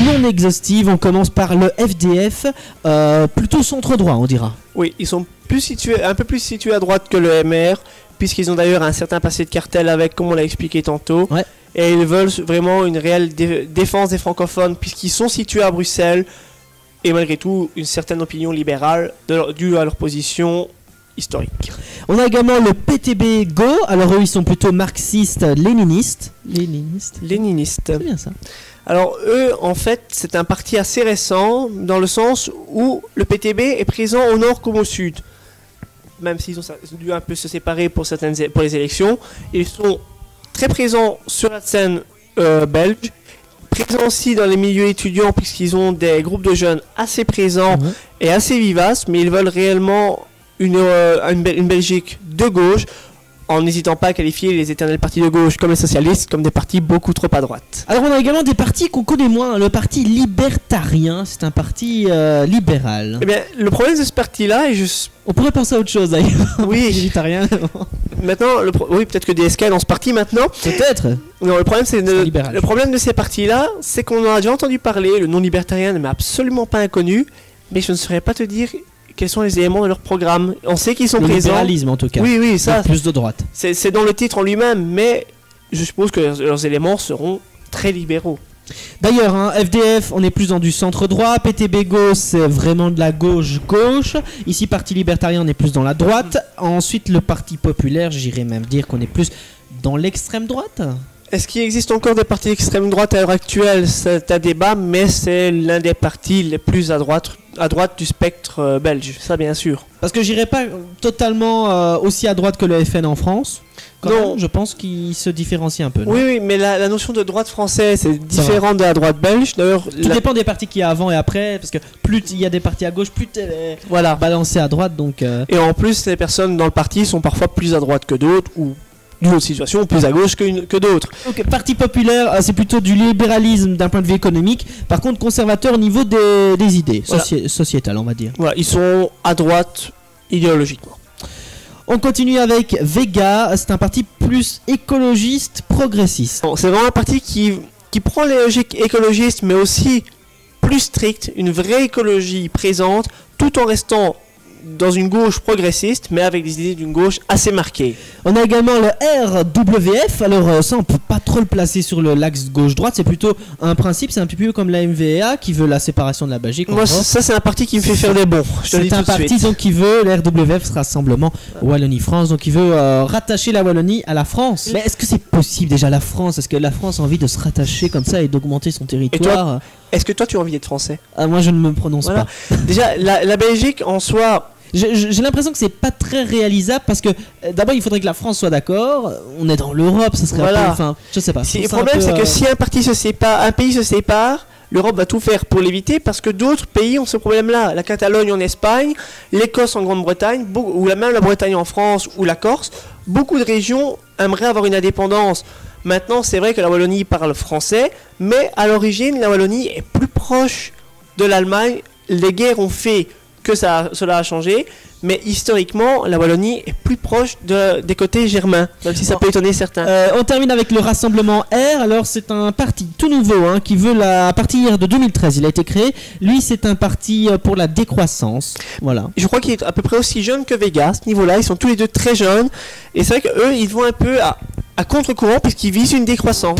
non exhaustive. On commence par le FDF, plutôt centre droit, on dira. Oui, ils sont un peu plus situés à droite que le MR, puisqu'ils ont d'ailleurs un certain passé de cartel avec, comme on l'a expliqué tantôt. Ouais. Et ils veulent vraiment une réelle défense des francophones, puisqu'ils sont situés à Bruxelles, et malgré tout, une certaine opinion libérale due à leur position historique. On a également le PTB Go. Alors eux, ils sont plutôt marxistes-léninistes. Léninistes. C'est bien ça. Alors eux, en fait, c'est un parti assez récent, dans le sens où le PTB est présent au nord comme au sud. Même s'ils ont dû un peu se séparer pour les élections, ils sont très présents sur la scène belge, présents aussi dans les milieux étudiants, puisqu'ils ont des groupes de jeunes assez présents et assez vivaces, mais ils veulent réellement une Belgique de gauche, en n'hésitant pas à qualifier les éternels partis de gauche comme les socialistes comme des partis beaucoup trop à droite. Alors on a également des partis qu'on connaît moins. Le parti libertarien, c'est un parti libéral. Eh bien, le problème de ce parti-là, on pourrait penser à autre chose d'ailleurs. Oui, libertarien. Maintenant, oui, peut-être que DSK est dans ce parti maintenant. Peut-être. Non, le problème de ces partis-là, c'est qu'on en a déjà entendu parler. Le nom libertarien ne m'est absolument pas inconnu, mais je ne saurais pas te dire quels sont les éléments de leur programme. On sait qu'ils sont présents. Le libéralisme en tout cas. Oui, ça. Plus de droite. C'est dans le titre en lui-même, mais je suppose que leurs éléments seront très libéraux. D'ailleurs, FDF, on est plus dans du centre droit. PTB Go, c'est vraiment de la gauche-gauche. Ici, Parti libertarien, on est plus dans la droite. Ensuite, le Parti populaire, j'irais même dire qu'on est plus dans l'extrême droite. Est-ce qu'il existe encore des partis d'extrême droite à l'heure actuelle? C'est un débat, mais c'est l'un des partis les plus à droite du spectre belge, ça bien sûr. Parce que j'irai pas totalement aussi à droite que le FN en France. Non, je pense qu'il se différencie un peu. Non, oui, mais la notion de droite française est différente de la droite belge. D'ailleurs, tout dépend des partis qu'il y a avant et après, parce que plus il y a des partis à gauche, plus t'es balancé à droite. Donc, Et en plus, les personnes dans le parti sont parfois plus à droite que d'autres, ou d'une autre situation, plus à gauche que d'autres. Donc, Parti populaire, c'est plutôt du libéralisme d'un point de vue économique. Par contre, conservateur au niveau des idées sociétales, on va dire. Voilà, ils sont à droite idéologiquement. On continue avec Vega, c'est un parti plus écologiste, progressiste. C'est vraiment un parti qui prend les logiques écologistes, mais aussi plus strictes, une vraie écologie présente, tout en restant dans une gauche progressiste, mais avec des idées d'une gauche assez marquées. On a également le RWF, alors ça on peut pas trop le placer sur l'axe gauche-droite, c'est plutôt un principe, c'est un petit peu comme la MVA qui veut la séparation de la Belgique. Moi ça c'est un parti qui me fait faire des bons. C'est un parti donc qui veut, le RWF, ce Rassemblement Wallonie-France, donc il veut rattacher la Wallonie à la France. Mais est-ce que c'est possible déjà la France? Est-ce que la France a envie de se rattacher comme ça et d'augmenter son territoire? Est-ce que toi tu as envie d'être français? Moi je ne me prononce pas. Déjà la Belgique en soi... J'ai l'impression que c'est pas très réalisable parce que d'abord il faudrait que la France soit d'accord. On est dans l'Europe, ça serait enfin, je sais pas. Le problème c'est que si un pays se sépare, l'Europe va tout faire pour l'éviter parce que d'autres pays ont ce problème-là. La Catalogne en Espagne, l'Écosse en Grande-Bretagne, ou même la Bretagne en France ou la Corse. Beaucoup de régions aimeraient avoir une indépendance. Maintenant, c'est vrai que la Wallonie parle français, mais à l'origine, la Wallonie est plus proche de l'Allemagne. Les guerres ont fait que cela a changé, mais historiquement, la Wallonie est plus proche des côtés germains, même si ça peut étonner certains. On termine avec le Rassemblement R. Alors, c'est un parti tout nouveau qui veut, à partir de 2013, il a été créé. Lui, c'est un parti pour la décroissance. Voilà. Je crois qu'il est à peu près aussi jeune que Vega à ce niveau-là. Ils sont tous les deux très jeunes. Et c'est vrai qu'eux, ils vont un peu à contre-courant puisqu'ils visent une décroissance.